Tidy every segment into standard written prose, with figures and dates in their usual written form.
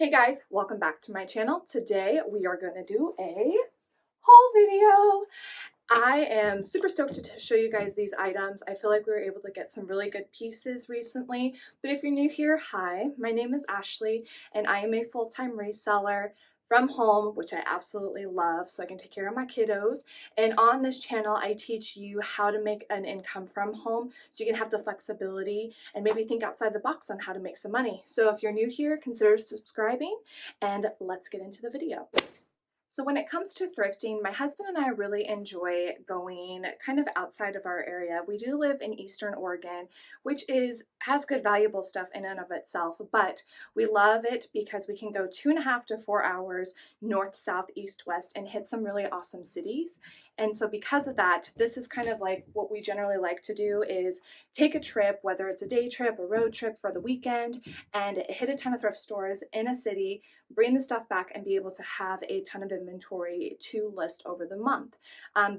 Hey guys, welcome back to my channel. Today we are going to do a haul video. I am super stoked to show you guys these items. I feel like we were able to get some really good pieces recently. But if you're new here, hi, my name is Ashley and I am a full-time reseller from home, which I absolutely love, so I can take care of my kiddos. And on this channel, I teach you how to make an income from home so you can have the flexibility and maybe think outside the box on how to make some money. So if you're new here, consider subscribing and let's get into the video. So when it comes to thrifting, my husband and I really enjoy going kind of outside of our area. We do live in Eastern Oregon, which has good valuable stuff in and of itself, but we love it because we can go 2.5 to 4 hours north, south, east, west and hit some really awesome cities. And so because of that, this is kind of like what we generally like to do is take a trip, whether it's a day trip, a road trip for the weekend, and hit a ton of thrift stores in a city, bring the stuff back and be able to have a ton of inventory to list over the month.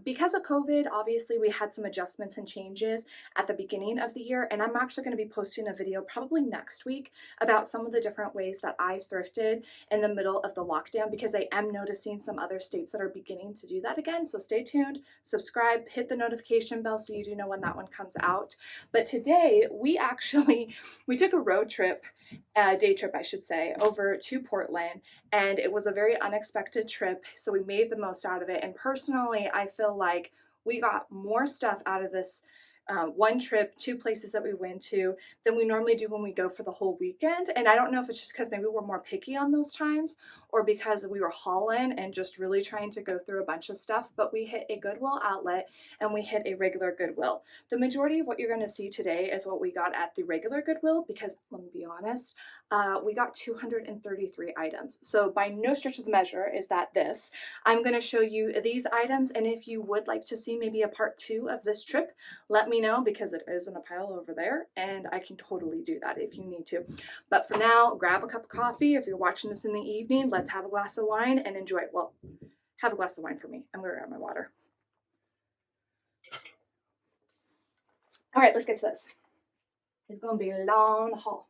Because of COVID, obviously we had some adjustments and changes at the beginning of the year, and I'm actually going to be posting a video probably next week about some of the different ways that I thrifted in the middle of the lockdown, because I am noticing some other states that are beginning to do that again. So stay tuned, subscribe, hit the notification bell so you do know when that one comes out. But today we took a road trip, day trip I should say, over to Portland, and it was a very unexpected trip, so we made the most out of it. And personally, I feel like we got more stuff out of this one trip, 2 places that we went to, than we normally do when we go for the whole weekend. And I don't know if it's just because maybe we're more picky on those times or because we were hauling and just really trying to go through a bunch of stuff, but we hit a Goodwill outlet and we hit a regular Goodwill. The majority of what you're going to see today is what we got at the regular Goodwill, because let me be honest, we got 233 items. So by no stretch of the measure is that this. I'm going to show you these items, and if you would like to see maybe a part 2 of this trip, let me know, because it is in a pile over there and I can totally do that if you need to. But for now, grab a cup of coffee. If you're watching this in the evening, let's have a glass of wine and enjoy it. Well, have a glass of wine for me. I'm gonna grab my water. All right, let's get to this. It's gonna be a long haul.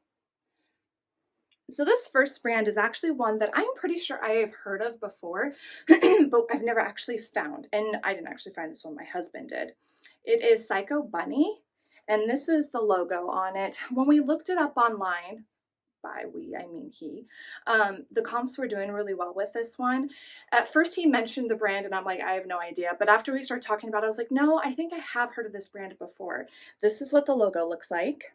So this first brand is actually one that I'm pretty sure I have heard of before, but I've never actually found. And I didn't actually find this one, my husband did. It is Psycho Bunny, and this is the logo on it. When we looked it up online, by we, I mean he, the comps were doing really well with this one. At first he mentioned the brand and I'm like, I have no idea. But after we started talking about it, I was like, no, I think I have heard of this brand before. This is what the logo looks like.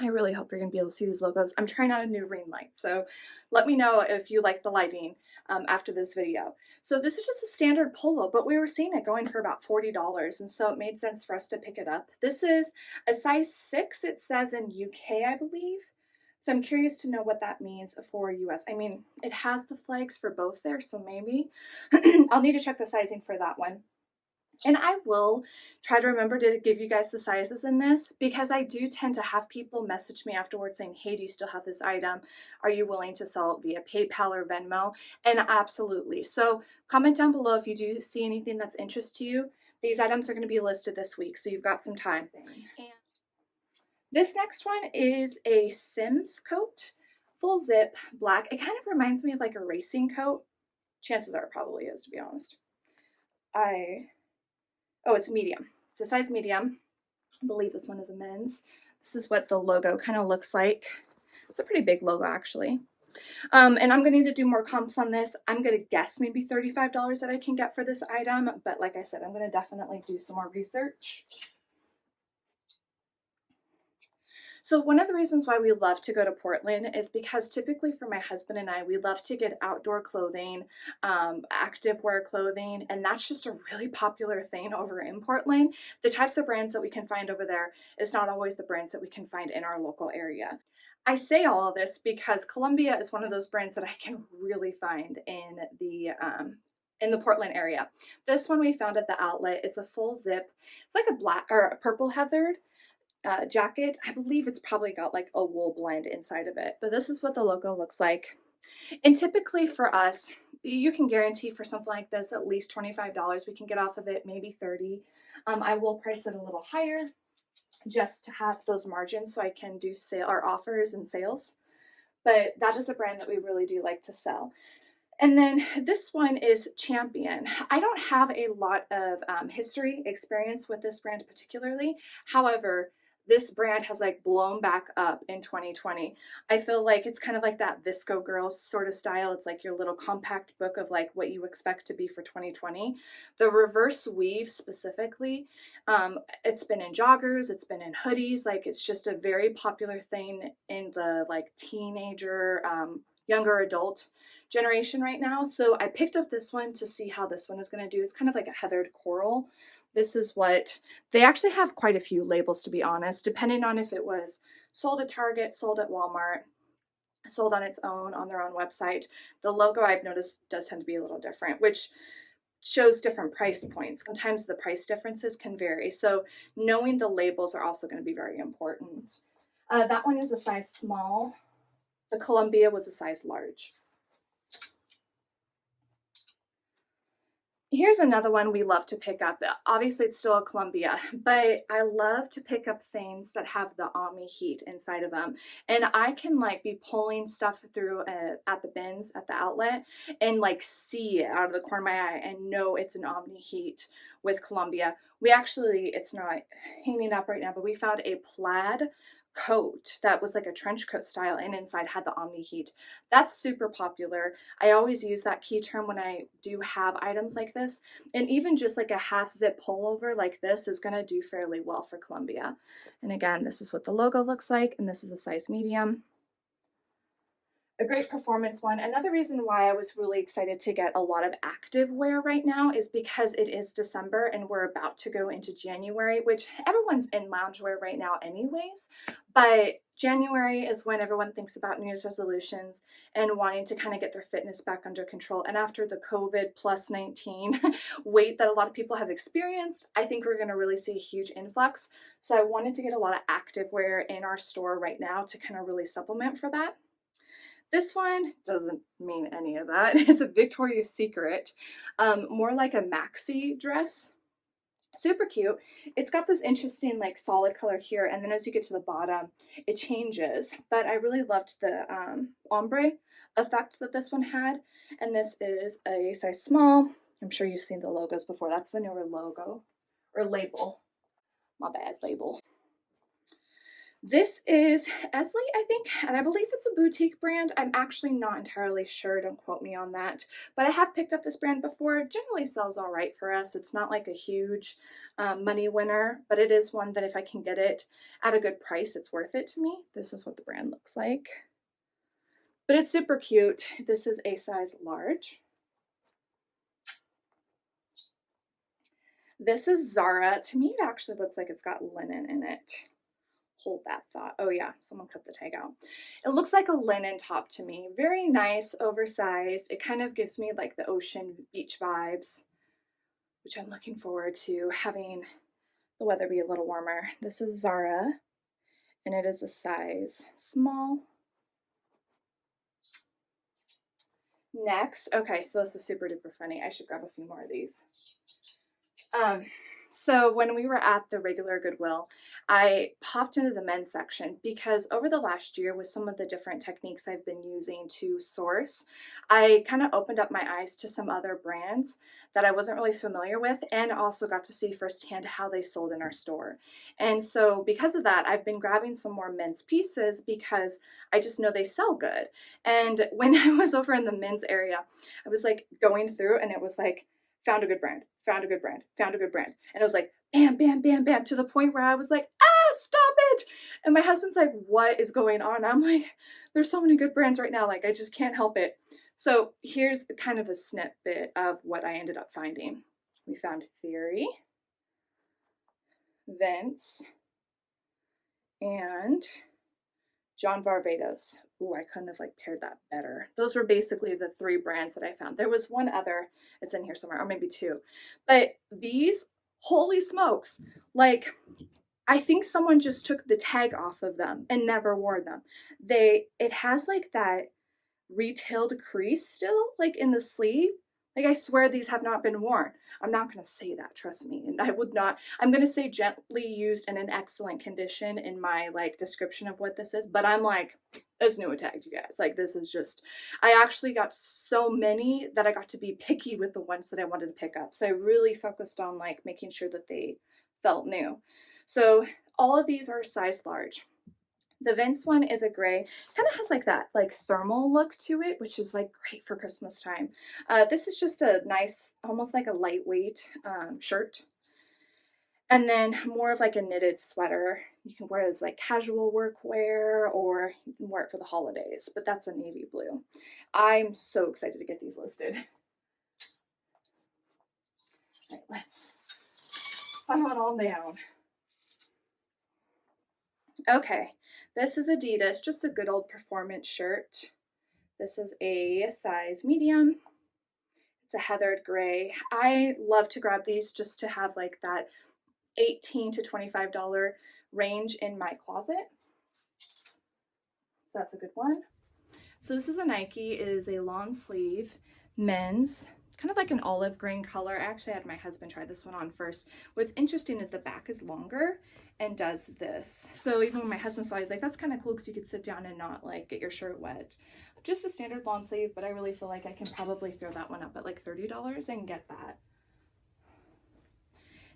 I really hope you're going to be able to see these logos. I'm trying out a new ring light, so let me know if you like the lighting after this video. So this is just a standard polo, but we were seeing it going for about $40, and so it made sense for us to pick it up. This is a size 6, it says in UK, I believe. So I'm curious to know what that means for US. I mean, it has the flags for both there, so maybe. I'll need to check the sizing for that one. And I will try to remember to give you guys the sizes in this, because I do tend to have people message me afterwards saying, hey, do you still have this item? Are you willing to sell it via PayPal or Venmo? And absolutely. So comment down below if you do see anything that's interest to you. These items are going to be listed this week, so you've got some time. And this next one is a Sims coat, full zip, black. It kind of reminds me of like a racing coat. Chances are it probably is, to be honest. Oh, it's medium. It's a size medium. I believe this one is a men's. This is what the logo kind of looks like. It's a pretty big logo, actually. And I'm going to need to do more comps on this. I'm going to guess maybe $35 that I can get for this item. But like I said, I'm going to definitely do some more research. So one of the reasons why we love to go to Portland is because typically for my husband and I, we love to get outdoor clothing, active wear clothing, and that's just a really popular thing over in Portland. The types of brands that we can find over there is not always the brands that we can find in our local area. I say all of this because Columbia is one of those brands that I can really find in the Portland area. This one we found at the outlet. It's a full zip. It's like a black or a purple heathered jacket. I believe it's probably got like a wool blend inside of it, but this is what the logo looks like. And typically for us, you can guarantee for something like this at least $25 we can get off of it, maybe $30. I will price it a little higher just to have those margins so I can do sale or offers and sales. but that is a brand that we really do like to sell. And then this one is Champion. I don't have a lot of history experience with this brand particularly. However, this brand has like blown back up in 2020. I feel like it's kind of like that Visco Girls sort of style. It's like your little compact book of like what you expect to be for 2020. The reverse weave specifically, it's been in joggers, it's been in hoodies. Like it's just a very popular thing in the like teenager, younger adult generation right now. So I picked up this one to see how this one is going to do. It's kind of like a heathered coral. This is what they actually have, quite a few labels to be honest, depending on if it was sold at Target, sold at Walmart, sold on its own on their own website. The logo I've noticed does tend to be a little different, which shows different price points. Sometimes the price differences can vary. So knowing the labels are also going to be very important. That one is a size small. The Columbia was a size large. Here's another one we love to pick up. Obviously, it's still a Columbia, but I love to pick up things that have the Omni heat inside of them. And I can like be pulling stuff through at the bins at the outlet and like see it out of the corner of my eye and know it's an Omni heat with Columbia. We actually, it's not hanging up right now, but we found a plaid coat that was like a trench coat style and inside had the Omni heat. That's super popular. I always use that key term when I do have items like this, and even just like a half zip pullover like this is going to do fairly well for Columbia. And again, this is what the logo looks like, and this is a size medium. A great performance one. Another reason why I was really excited to get a lot of active wear right now is because it is December and we're about to go into January, which everyone's in loungewear right now anyways, but January is when everyone thinks about New Year's resolutions and wanting to kind of get their fitness back under control. And after the COVID plus 19 weight that a lot of people have experienced, I think we're going to really see a huge influx. So I wanted to get a lot of active wear in our store right now to kind of really supplement for that. This one doesn't mean any of that. It's a Victoria's Secret, more like a maxi dress. Super cute. It's got this interesting like solid color here, and then as you get to the bottom, it changes. But I really loved the ombre effect that this one had. And this is a size small. I'm sure you've seen the logos before. That's the newer logo or label. My bad, label. This is Esley, I think, and I believe it's a boutique brand. I'm actually not entirely sure, don't quote me on that, but I have picked up this brand before. It generally sells all right for us. It's not like a huge money winner, but it is one that if I can get it at a good price, it's worth it to me. This is what the brand looks like, but it's super cute. This is a size large. This is Zara. To me, it actually looks like it's got linen in it. Hold that thought. Oh yeah, someone cut the tag out. It looks like a linen top to me. Very nice, oversized. It kind of gives me like the ocean beach vibes, which I'm looking forward to having the weather be a little warmer. This is Zara, and it is a size small. Next, okay, so this is super duper funny. I should grab a few more of these. So when we were at the regular Goodwill, I popped into the men's section because over the last year with some of the different techniques I've been using to source, I kind of opened up my eyes to some other brands that I wasn't really familiar with, and also got to see firsthand how they sold in our store. And so because of that, I've been grabbing some more men's pieces because I just know they sell good. And when I was over in the men's area, I was like going through and it was like, found a good brand, found a good brand, found a good brand. And it was like, bam, bam, bam, bam, to the point where I was like, stop it. And my husband's like, what is going on? I'm like, there's so many good brands right now. Like, I just can't help it. So here's kind of a snippet of what I ended up finding. We found Theory, Vince, and John Varvatos. Ooh, I couldn't have like paired that better. Those were basically the three brands that I found. There was one other, it's in here somewhere, or maybe two. But these, holy smokes, like I think someone just took the tag off of them and never wore them. It has like that retailed crease still, like in the sleeve. Like I swear these have not been worn. I'm not going to say that, trust me. And I would not, I'm going to say gently used and in excellent condition in my like description of what this is. But I'm like, as new tagged, you guys. Like, this is just, I actually got so many that I got to be picky with the ones that I wanted to pick up. So I really focused on like making sure that they felt new. So all of these are size large. The Vince one is a gray, kind of has like that like thermal look to it, which is like great for Christmas time. This is just a nice, almost like a lightweight shirt. And then more of like a knitted sweater. You can wear it as like casual work wear, or you can wear it for the holidays, but that's a navy blue. I'm so excited to get these listed. All right, let's funnel it all down. Okay, this is Adidas, just a good old performance shirt. This is a size medium. It's a heathered gray. I love to grab these just to have like that $18 to $25 range in my closet. So that's a good one. So this is a Nike. It is a long sleeve men's, kind of like an olive green color. I actually had my husband try this one on first. What's interesting is the back is longer and does this. So even when my husband saw it, he's like, that's kind of cool because you could sit down and not like get your shirt wet. Just a standard long sleeve, but I really feel like I can probably throw that one up at like $30 and get that.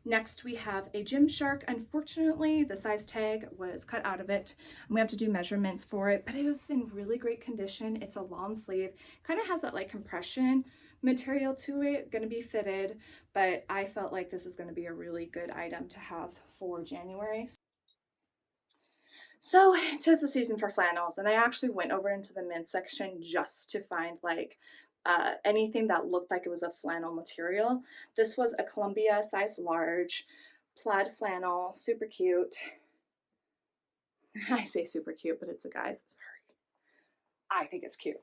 Next, we have a Gymshark. Unfortunately, the size tag was cut out of it, and we have to do measurements for it, but it was in really great condition. It's a long sleeve, kind of has that like compression material to it, going to be fitted, but I felt like this is going to be a really good item to have for January. So it is the season for flannels, and I actually went over into the men's section just to find like anything that looked like it was a flannel material. This was a Columbia size large plaid flannel, super cute. I say super cute, but it's a guy's. Sorry. I think it's cute.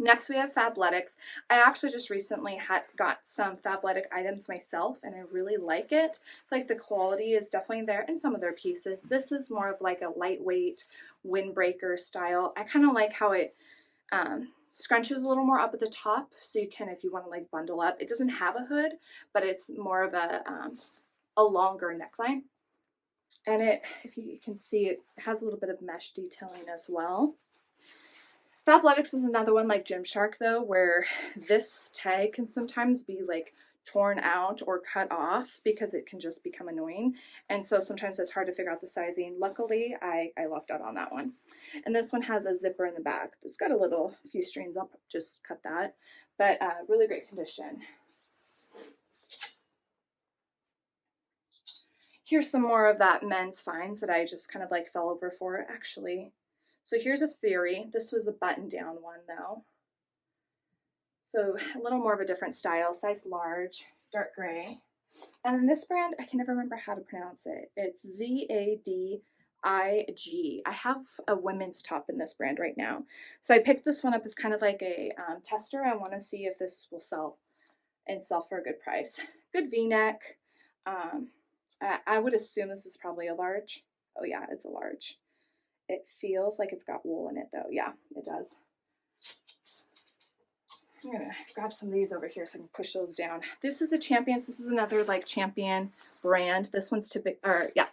Next, we have Fabletics. I actually just recently got some Fabletic items myself, and I really like it. Like the quality is definitely there in some of their pieces. This is more of like a lightweight windbreaker style. I kind of like how it scrunches a little more up at the top, so you can, if you want to like bundle up. It doesn't have a hood, but it's more of a longer neckline. And it, if you can see, it has a little bit of mesh detailing as well. Fabletics is another one like Gymshark though, where this tag can sometimes be like torn out or cut off because it can just become annoying. And so sometimes it's hard to figure out the sizing. Luckily, I lucked out on that one. And this one has a zipper in the back. It's got a few strings up, just cut that. But really great condition. Here's some more of that men's finds that I just kind of like fell over for actually. So here's a theory. This was a button-down one though. So a little more of a different style, size large, dark gray. And then this brand, I can never remember how to pronounce it. It's Zadig. I have a women's top in this brand right now. So I picked this one up as kind of like a tester. I want to see if this will sell and sell for a good price. Good V-neck. I would assume this is probably a large. Oh yeah, it's a large. It feels like it's got wool in it though. Yeah, it does. I'm gonna grab some of these over here so I can push those down. This is a Champions. This is another like Champion brand. This one's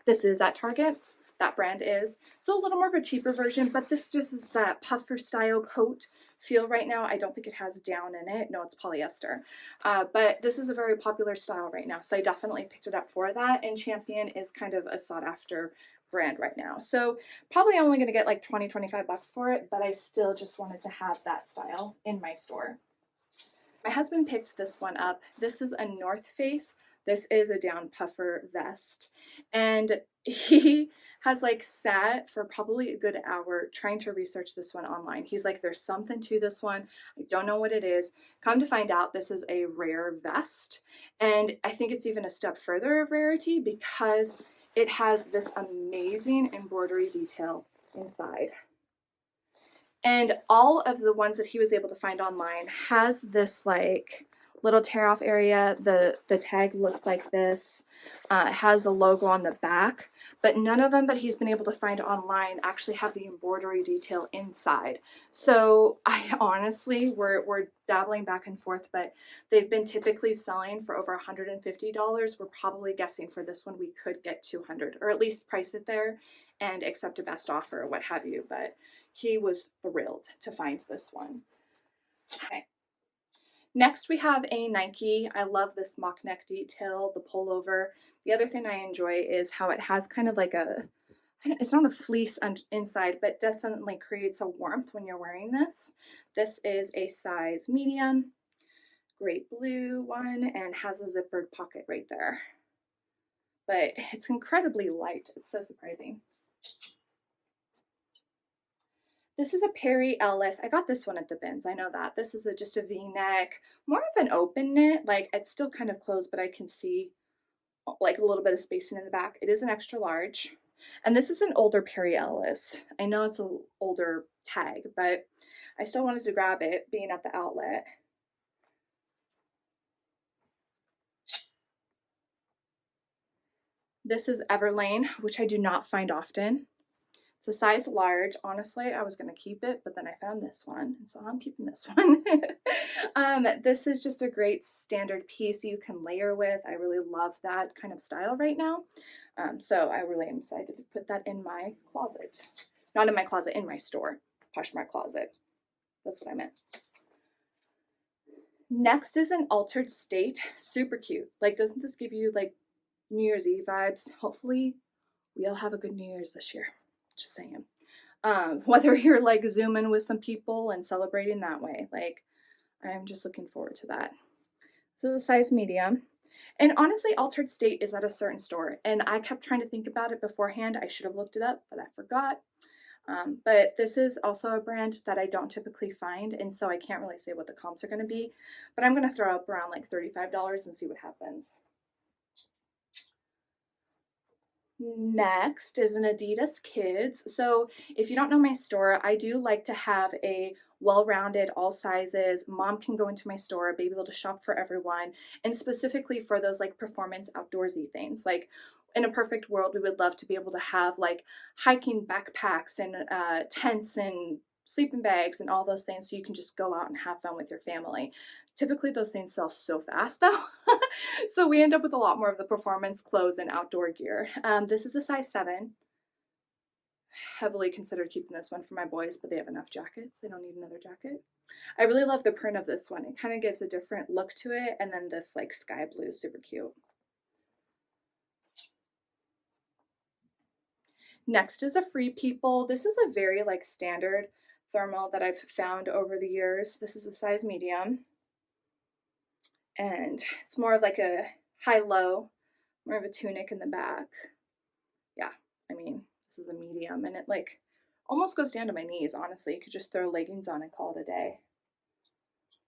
this is at Target. That brand is. So a little more of a cheaper version, but this just is that puffer style coat feel right now. I don't think it has down in it. No, it's polyester. But this is a very popular style right now. So I definitely picked it up for that. And Champion is kind of a sought after brand right now. So probably only going to get like 20, 25 bucks for it, but I still just wanted to have that style in my store. My husband picked this one up. This is a North Face. This is a down puffer vest. And he has like sat for probably a good hour trying to research this one online. He's like, there's something to this one. I don't know what it is. Come to find out, this is a rare vest. And I think it's even a step further of rarity because it has this amazing embroidery detail inside. And all of the ones that he was able to find online has this like little tear off area. The tag looks like this. It has the logo on the back, but none of them that he's been able to find online actually have the embroidery detail inside. So I honestly, we're dabbling back and forth, but they've been typically selling for over $150. We're probably guessing for this one we could get $200, or at least price it there and accept a best offer or what have you. But he was thrilled to find this one. Okay. Next we have a Nike. I love this mock neck detail, the pullover. The other thing I enjoy is how it has kind of like it's not a fleece inside, but definitely creates a warmth when you're wearing this. This is a size medium, great blue one, and has a zippered pocket right there. But it's incredibly light. It's so surprising. This is a Perry Ellis. I got this one at the bins. I know that. This is just a V-neck, more of an open knit. Like, it's still kind of closed, but I can see like a little bit of spacing in the back. It is an extra large. And this is an older Perry Ellis. I know it's an older tag, but I still wanted to grab it being at the outlet. This is Everlane, which I do not find often. It's a size large. Honestly, I was going to keep it, but then I found this one, and so I'm keeping this one. This is just a great standard piece you can layer with. I really love that kind of style right now. So I really am excited to put that in my closet. Not in my closet, in my store. Poshmark closet. That's what I meant. Next is an Altered State. Super cute. Like, doesn't this give you like New Year's Eve vibes? Hopefully we all have a good New Year's this year. Just saying. Whether you're like zooming with some people and celebrating that way, like, I'm just looking forward to that. This is a size medium. And honestly, Altered State is at a certain store, and I kept trying to think about it beforehand. I should have looked it up, but I forgot. But this is also a brand that I don't typically find, and so I can't really say what the comps are going to be, but I'm going to throw up around like $35 and see what happens. Next is an Adidas Kids. So if you don't know my store, I do like to have a well-rounded, all sizes. Mom can go into my store, be able to shop for everyone, and specifically for those like performance outdoorsy things. Like, in a perfect world, we would love to be able to have like hiking backpacks and tents and sleeping bags and all those things, so you can just go out and have fun with your family. Typically those things sell so fast though. So we end up with a lot more of the performance clothes and outdoor gear. This is a size 7. Heavily considered keeping this one for my boys, but they have enough jackets. They don't need another jacket. I really love the print of this one. It kind of gives a different look to it. And then this like sky blue is super cute. Next is a Free People. This is a very like standard thermal that I've found over the years. This is a size medium. And it's more of like a high-low, more of a tunic in the back. Yeah, I mean, this is a medium, and it like almost goes down to my knees, honestly. You could just throw leggings on and call it a day,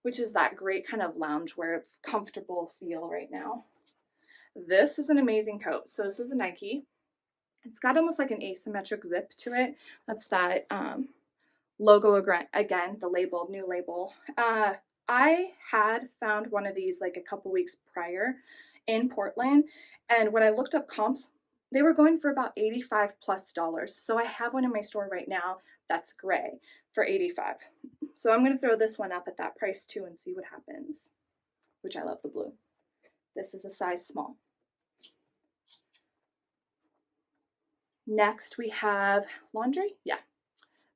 which is that great kind of loungewear, comfortable feel right now. This is an amazing coat. So this is a Nike. It's got almost like an asymmetric zip to it. That's that logo again, the label, new label. I had found one of these like a couple weeks prior in Portland, and when I looked up comps, they were going for about $85 plus. So I have one in my store right now that's gray for $85. So I'm going to throw this one up at that price too and see what happens, which I love the blue. This is a size small. Next we have Laundry. Yeah.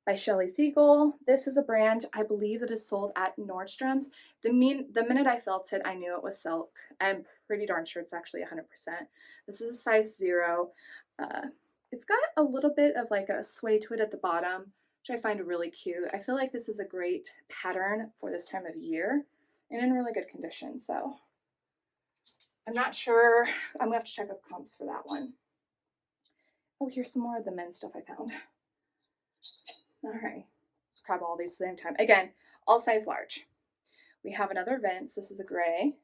By Shelly Siegel. This is a brand I believe that is sold at Nordstrom's. The minute I felt it, I knew it was silk. I'm pretty darn sure it's actually 100%. This is a size 0. It's got a little bit of like a sway to it at the bottom, which I find really cute. I feel like this is a great pattern for this time of year and in really good condition. So I'm not sure. I'm gonna have to check up comps for that one. Oh, here's some more of the men's stuff I found. All right, let's grab all these at the same time. Again, all size large. We have another Vince. This is a gray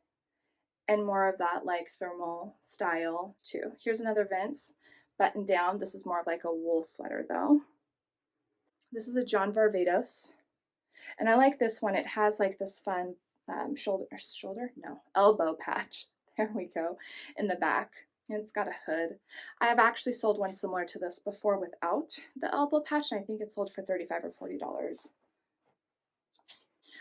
and more of that like thermal style too. Here's another Vince button down. This is more of like a wool sweater though. This is a John Varvatos. And I like this one. It has like this fun elbow patch. There we go, in the back. And it's got a hood. I have actually sold one similar to this before without the elbow patch, and I think it sold for $35 or $40.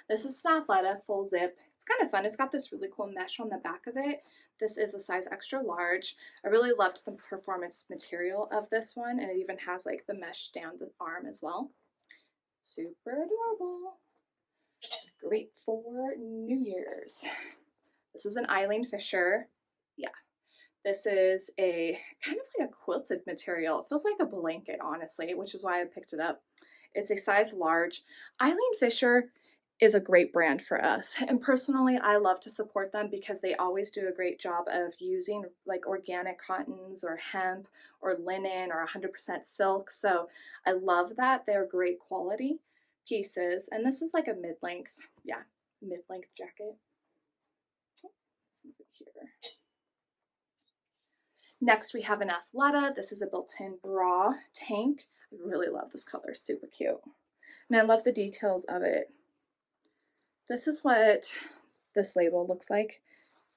This is the Athleta Full Zip. It's kind of fun. It's got this really cool mesh on the back of it. This is a size extra large. I really loved the performance material of this one, and it even has like the mesh down the arm as well. Super adorable. Great for New Year's. This is an Eileen Fisher. Yeah. This is a kind of like a quilted material. It feels like a blanket, honestly, which is why I picked it up. It's a size large. Eileen Fisher is a great brand for us, and personally I love to support them because they always do a great job of using like organic cottons or hemp or linen or 100% silk. So I love that. They're great quality pieces, and this is like a mid-length, yeah, mid-length jacket. Let's move it here. Next we have an Athleta. This is a built-in bra tank. I really love this color, super cute, and I love the details of it. This is what this label looks like.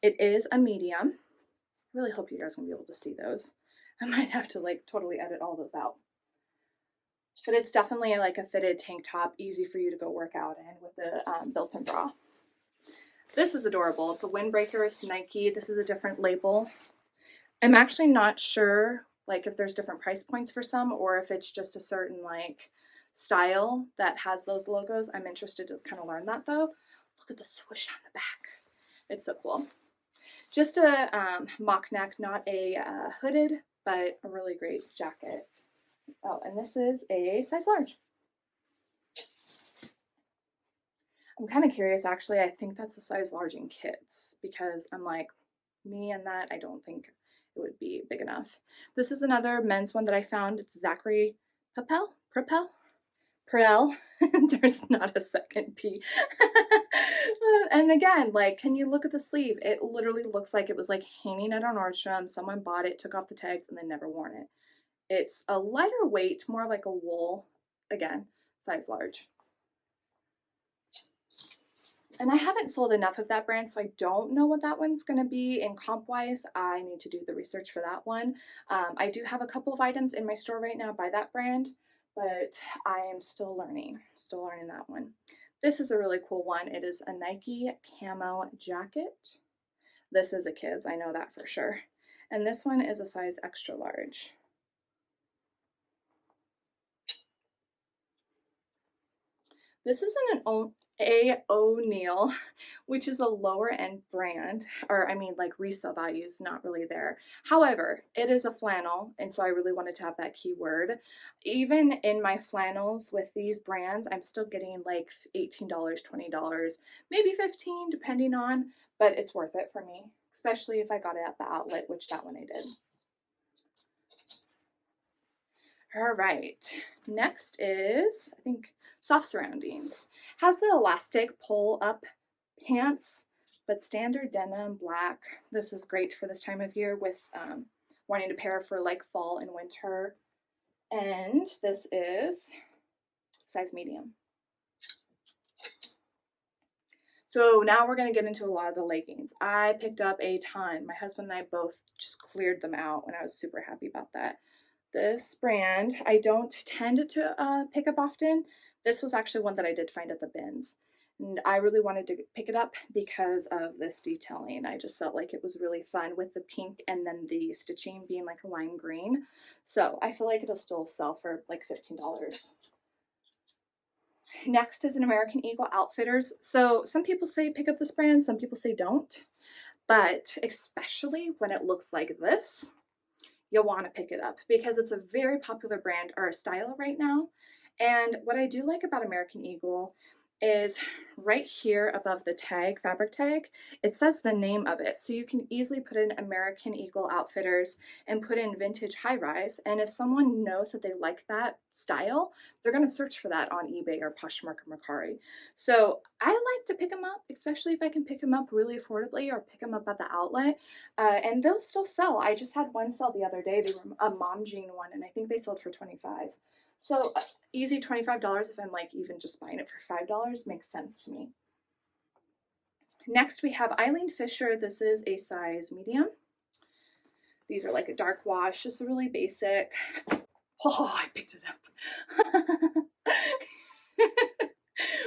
It is a medium. I really hope you guys are gonna be able to see those. I might have to like totally edit all those out. But it's definitely like a fitted tank top, easy for you to go work out in with the built-in bra. This is adorable. It's a windbreaker, it's Nike. This is a different label. I'm actually not sure like if there's different price points for some or if it's just a certain like style that has those logos. I'm interested to kind of learn that though. Look at the swoosh on the back. It's so cool. Just a mock neck, not a hooded, but a really great jacket. Oh, and this is a size large. I'm kind of curious actually. I think that's a size large in kids because I'm like, me and that, I don't think it would be big enough. This is another men's one that I found. It's Zachary Prel. There's not a second P. And again, like, can you look at the sleeve? It literally looks like it was like hanging at a Nordstrom. Someone bought it, took off the tags, and then never worn it. It's a lighter weight, more like a wool. Again, size large. And I haven't sold enough of that brand, so I don't know what that one's going to be in comp-wise. I need to do the research for that one. I do have a couple of items in my store right now by that brand, but I am still learning that one. This is a really cool one. It is a Nike Camo jacket. This is a kid's, I know that for sure. And this one is a size extra large. This is an O'Neill, which is a lower end brand, or I mean like resale value is not really there. However, it is a flannel, and so I really wanted to have that keyword. Even in my flannels with these brands, I'm still getting like $18, $20, maybe $15 depending on, but it's worth it for me, especially if I got it at the outlet, which that one I did. All right, next is, I think, Soft Surroundings. Has the elastic pull up pants, but standard denim black. This is great for this time of year with wanting to pair for like fall and winter. And this is size medium. So now we're going to get into a lot of the leggings. I picked up a ton. My husband and I both just cleared them out, and I was super happy about that. This brand I don't tend to pick up often. This was actually one that I did find at the bins, and I really wanted to pick it up because of this detailing. I just felt like it was really fun with the pink and then the stitching being like a lime green. So I feel like it'll still sell for like $15. Next is an American Eagle Outfitters. So some people say pick up this brand, some people say don't, but especially when it looks like this, you'll want to pick it up because it's a very popular brand or style right now. And what I do like about American Eagle is right here above the tag, fabric tag, it says the name of it. So you can easily put in American Eagle Outfitters and put in vintage high rise. And if someone knows that they like that style, they're going to search for that on eBay or Poshmark or Mercari. So I like to pick them up, especially if I can pick them up really affordably or pick them up at the outlet. And they'll still sell. I just had one sell the other day. They were a mom jean one, and I think they sold for $25. So easy $25 if I'm like even just buying it for $5 makes sense to me. Next we have Eileen Fisher. This is a size medium. These are like a dark wash, just really basic. Oh, I picked it up.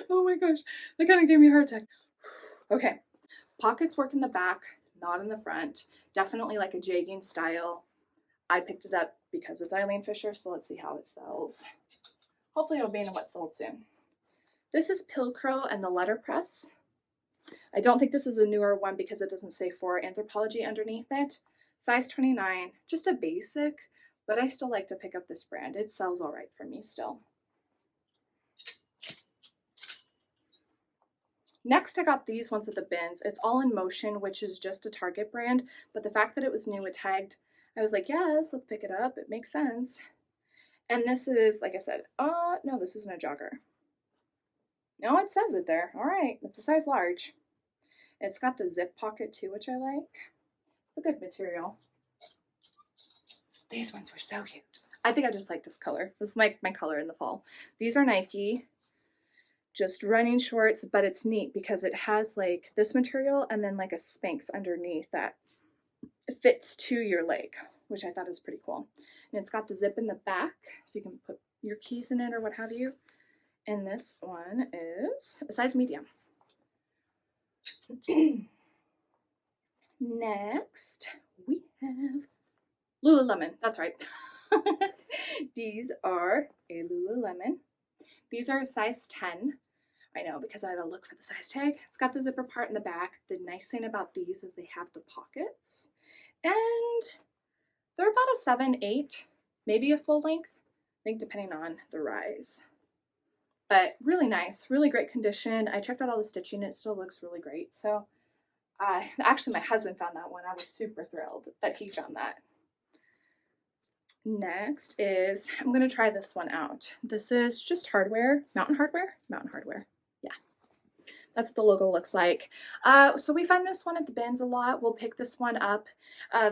Oh my gosh, that kind of gave me a heart attack. Okay, pockets work in the back, not in the front. Definitely like a jegging style. I picked it up because it's Eileen Fisher, so let's see how it sells. Hopefully it'll be in what sold soon. This is Pilcrow and the letterpress. I don't think this is a newer one because it doesn't say for Anthropology underneath it. Size 29, just a basic, but I still like to pick up this brand. It sells all right for me still. Next, I got these ones at the bins. It's All in Motion, which is just a Target brand, but the fact that it was new, it tagged, I was like, yes, let's pick it up. It makes sense. And this is, like I said, no, this isn't a jogger. No, it says it there. All right, it's a size large. It's got the zip pocket too, which I like. It's a good material. These ones were so cute. I think I just like this color. This is my color in the fall. These are Nike, just running shorts, but it's neat because it has like this material and then like a Spanx underneath that fits to your leg, which I thought is pretty cool. And it's got the zip in the back, so you can put your keys in it or what have you. And this one is a size medium. Next, we have Lululemon. That's right. These are a Lululemon. These are a size 10. I know, because I had to look for the size tag. It's got the zipper part in the back. The nice thing about these is they have the pockets. And they're about a 7, 8, maybe a full length. I think depending on the rise. But really nice, really great condition. I checked out all the stitching. It still looks really great. So actually my husband found that one. I was super thrilled that he found that. Next is, I'm going to try this one out. This is just hardware, Mountain Hardware. Yeah, that's what the logo looks like. So we find this one at the bins a lot. We'll pick this one up.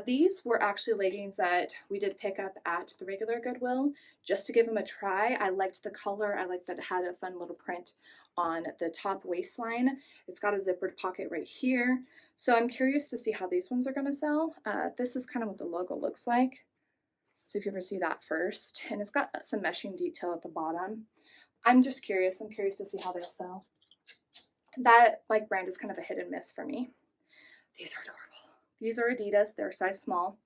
These were actually leggings that we did pick up at the regular Goodwill just to give them a try. I liked the color. I liked that it had a fun little print on the top waistline. It's got a zippered pocket right here. So I'm curious to see how these ones are going to sell. This is kind of what the logo looks like. So if you ever see that first, and it's got some meshing detail at the bottom. I'm just curious. I'm curious to see how they'll sell. That like brand is kind of a hit and miss for me. These are adorable. These are Adidas. They're size small.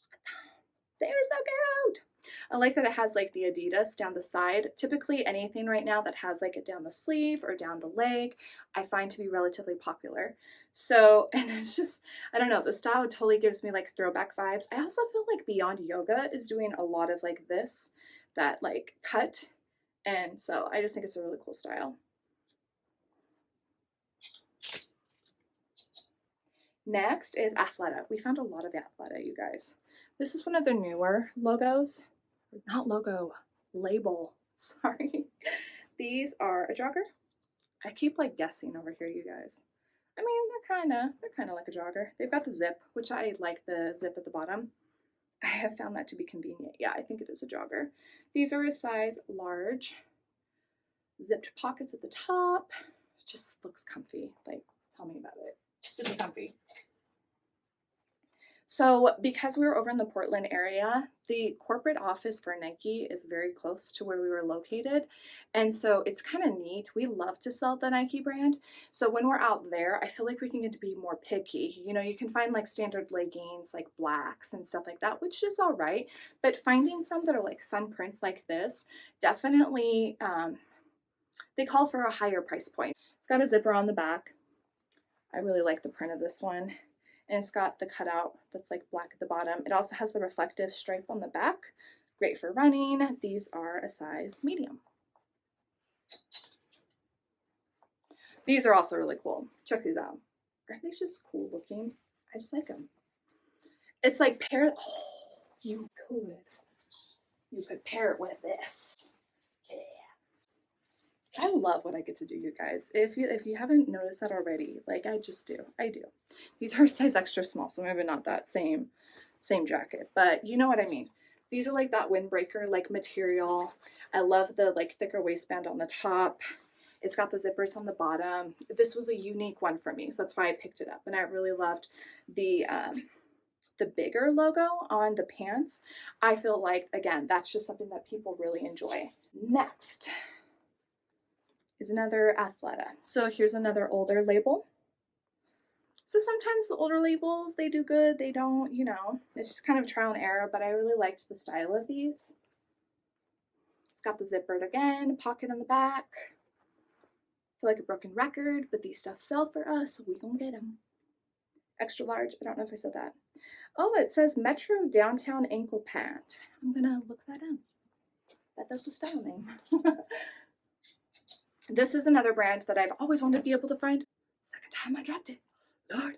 Look at them. They're so cute. I like that it has like the Adidas down the side. Typically anything right now that has like it down the sleeve or down the leg, I find to be relatively popular. So, and it's just, I don't know, the style totally gives me like throwback vibes. I also feel like Beyond Yoga is doing a lot of like this, that like cut. And so I just think it's a really cool style. Next is Athleta. We found a lot of Athleta, you guys. This is one of their newer logos. Not logo, label. Sorry. These are a jogger. I keep like guessing over here, you guys. I mean, they're kind of like a jogger. They've got the zip, which I like the zip at the bottom. I have found that to be convenient. Yeah, I think it is a jogger. These are a size large. Zipped pockets at the top. It just looks comfy. Like, tell me about it. Super comfy. So because we were over in the Portland area, the corporate office for Nike is very close to where we were located. And so it's kind of neat. We love to sell the Nike brand. So when we're out there, I feel like we can get to be more picky. You know, you can find like standard leggings, like blacks and stuff like that, which is all right. But finding some that are like fun prints like this, definitely, they call for a higher price point. It's got a zipper on the back. I really like the print of this one. And it's got the cutout that's like black at the bottom. It also has the reflective stripe on the back. Great for running. These are a size medium. These are also really cool. Check these out. Aren't these just cool looking? I just like them. It's like you could pair it with this. I love what I get to do, you guys. If you haven't noticed that already, like I just do. I do. These are size extra small, so maybe not that same jacket, but you know what I mean. These are like that windbreaker like material. I love the like thicker waistband on the top. It's got the zippers on the bottom. This was a unique one for me, so that's why I picked it up. And I really loved the bigger logo on the pants. I feel like, again, that's just something that people really enjoy. Next is another Athleta. So here's another older label. So sometimes the older labels, they do good, they don't, you know, it's just kind of trial and error, but I really liked the style of these. It's got the zippered again, pocket on the back. I feel like a broken record, but these stuff sell for us, so we gonna get them. Extra large, I don't know if I said that. Oh, it says Metro Downtown Ankle Pant. I'm gonna look that up. That's a style name. This is another brand that I've always wanted to be able to find. Second time I dropped it. Lord.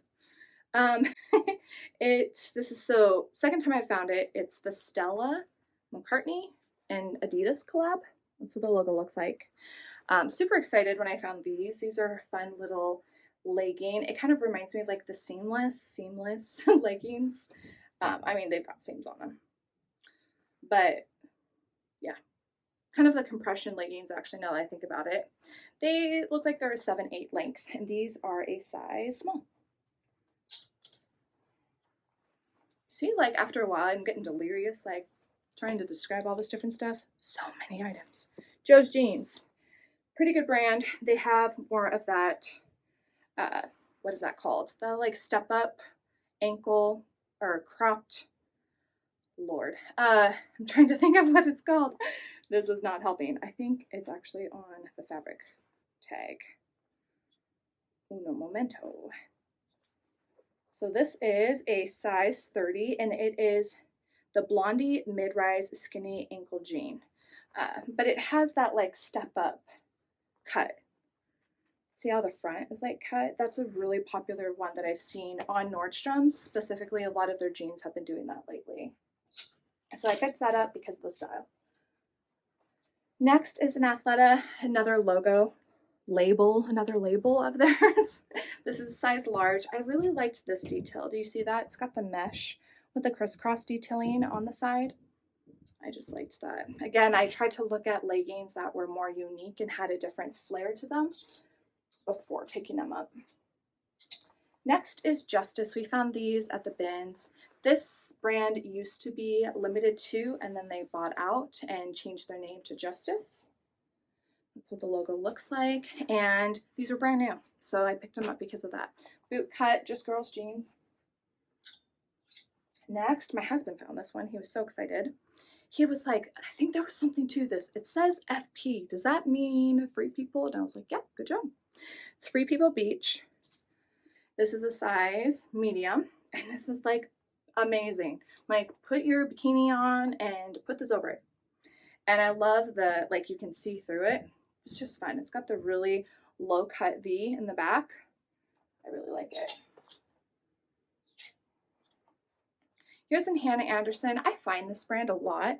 Second time I found it, it's the Stella McCartney and Adidas collab. That's what the logo looks like. Super excited when I found these. These are a fun little legging. It kind of reminds me of like the seamless leggings. I mean, they've got seams on them, but yeah, kind of the compression leggings, actually, now that I think about it. They look like they're a 7/8 length, and these are a size small. See, like after a while, I'm getting delirious, like trying to describe all this different stuff. So many items. Joe's Jeans, pretty good brand. They have more of that, what is that called? The like step up ankle or cropped, Lord. I'm trying to think of what it's called. This is not helping. I think it's actually on the fabric tag. Uno momento. So this is a size 30, and it is the Blondie mid-rise skinny ankle jean. But it has that like step up cut. See how the front is like cut? That's a really popular one that I've seen on Nordstrom's. Specifically, a lot of their jeans have been doing that lately. So I picked that up because of the style. Next is an Athleta, another label of theirs. This is a size large. I really liked this detail. Do you see that? It's got the mesh with the crisscross detailing on the side. I just liked that. Again, I tried to look at leggings that were more unique and had a different flair to them before picking them up. Next is Justice. We found these at the bins. This brand used to be limited to, and then they bought out and changed their name to Justice. That's what the logo looks like, and these are brand new, so I picked them up because of that. Boot cut, just girls jeans. Next, my husband found this one. He was so excited. He was like, I think there was something to this. It says FP. Does that mean Free People? And I was like, yeah, good job. It's Free People Beach. This is a size medium, and this is like amazing. Like, put your bikini on and put this over it. And I love the, like, you can see through it. It's just fun. It's got the really low cut V in the back. I really like it. Here's an Hannah Anderson. I find this brand a lot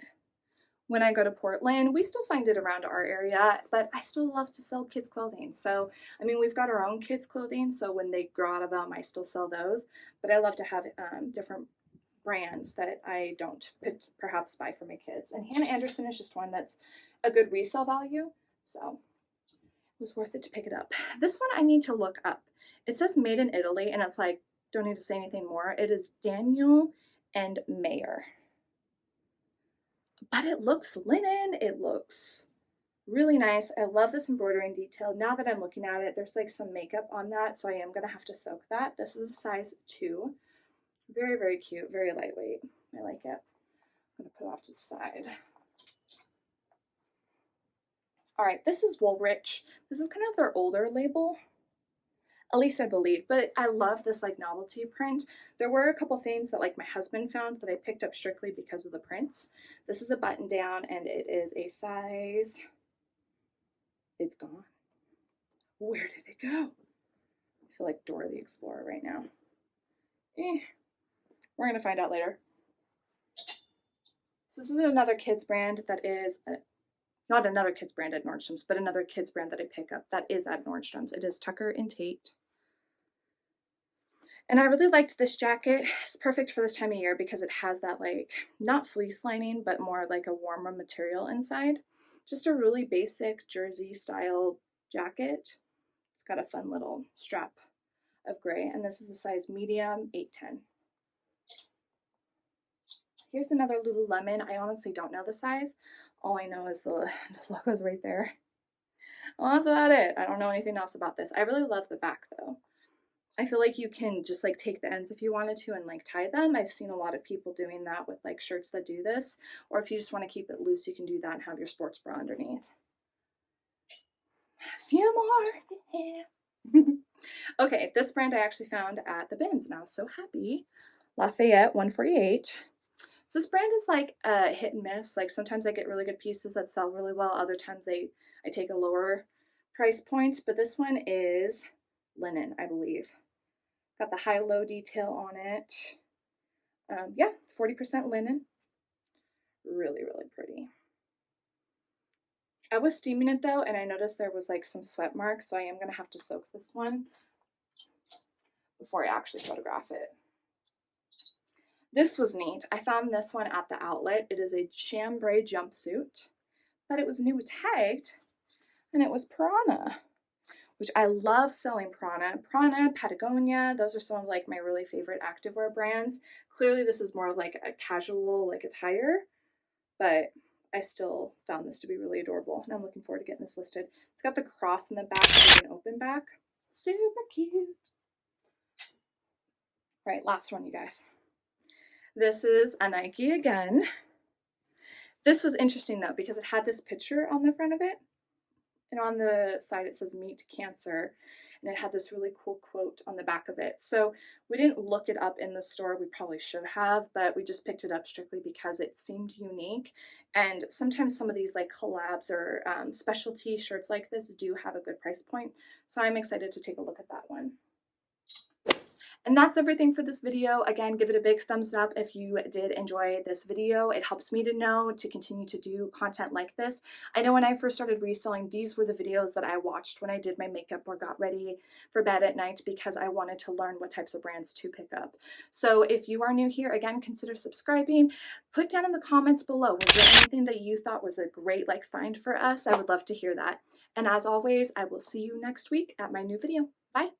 when I go to Portland. We still find it around our area, but I still love to sell kids clothing. So, I mean, we've got our own kids clothing, so when they grow out of them, I still sell those. But I love to have different brands that I don't perhaps buy for my kids. And Hannah Anderson is just one that's a good resale value, so it was worth it to pick it up. This one I need to look up. It says made in Italy, and it's like, don't need to say anything more. It is Daniel and Mayer. But it looks linen. It looks really nice. I love this embroidering detail. Now that I'm looking at it, there's like some makeup on that, so I am going to have to soak that. This is a size 2. Very, very cute. Very lightweight. I like it. I'm going to put it off to the side. All right, this is Woolrich. This is kind of their older label, at least I believe, but I love this like novelty print. There were a couple things that like my husband found that I picked up strictly because of the prints. This is a button down, and it is a size, it's gone. Where did it go? I feel like Dora the Explorer right now. We're gonna find out later. So this is another kids brand that is, not another kids brand at Nordstrom's, but another kids brand that I pick up that is at Nordstrom's. It is Tucker and Tate. And I really liked this jacket. It's perfect for this time of year because it has that like, not fleece lining, but more like a warmer material inside. Just a really basic jersey style jacket. It's got a fun little strap of gray, and this is a size medium, 8'10". Here's another Lululemon. I honestly don't know the size. All I know is the logo's right there. Well, that's about it. I don't know anything else about this. I really love the back though. I feel like you can just like take the ends if you wanted to and like tie them. I've seen a lot of people doing that with like shirts that do this. Or if you just want to keep it loose, you can do that and have your sports bra underneath. A few more. Yeah. Okay, this brand I actually found at the bins and I was so happy. Lafayette 148. So this brand is like a hit and miss. Like sometimes I get really good pieces that sell really well. Other times I take a lower price point. But this one is linen, I believe. Got the high-low detail on it. Yeah, 40% linen. Really, really pretty. I was steaming it though, and I noticed there was like some sweat marks, so I am going to have to soak this one before I actually photograph it. This was neat. I found this one at the outlet. It is a chambray jumpsuit, but it was new tagged, and it was Prana, which I love selling Prana. Prana, Patagonia, those are some of like my really favorite activewear brands. Clearly this is more of like a casual like attire, but I still found this to be really adorable, and I'm looking forward to getting this listed. It's got the cross in the back with an open back. Super cute. All right, last one, you guys. This is a Nike again. This was interesting though, because it had this picture on the front of it, and on the side it says "Meet Cancer," and it had this really cool quote on the back of it. So we didn't look it up in the store. We probably should have, but we just picked it up strictly because it seemed unique. And sometimes some of these like collabs or specialty shirts like this do have a good price point. So I'm excited to take a look at that one. And that's everything for this video. Again, give it a big thumbs up if you did enjoy this video. It helps me to know to continue to do content like this. I know when I first started reselling, these were the videos that I watched when I did my makeup or got ready for bed at night because I wanted to learn what types of brands to pick up. So if you are new here, again, consider subscribing. Put down in the comments below, was there anything that you thought was a great like find for us? I would love to hear that. And as always, I will see you next week at my new video. Bye.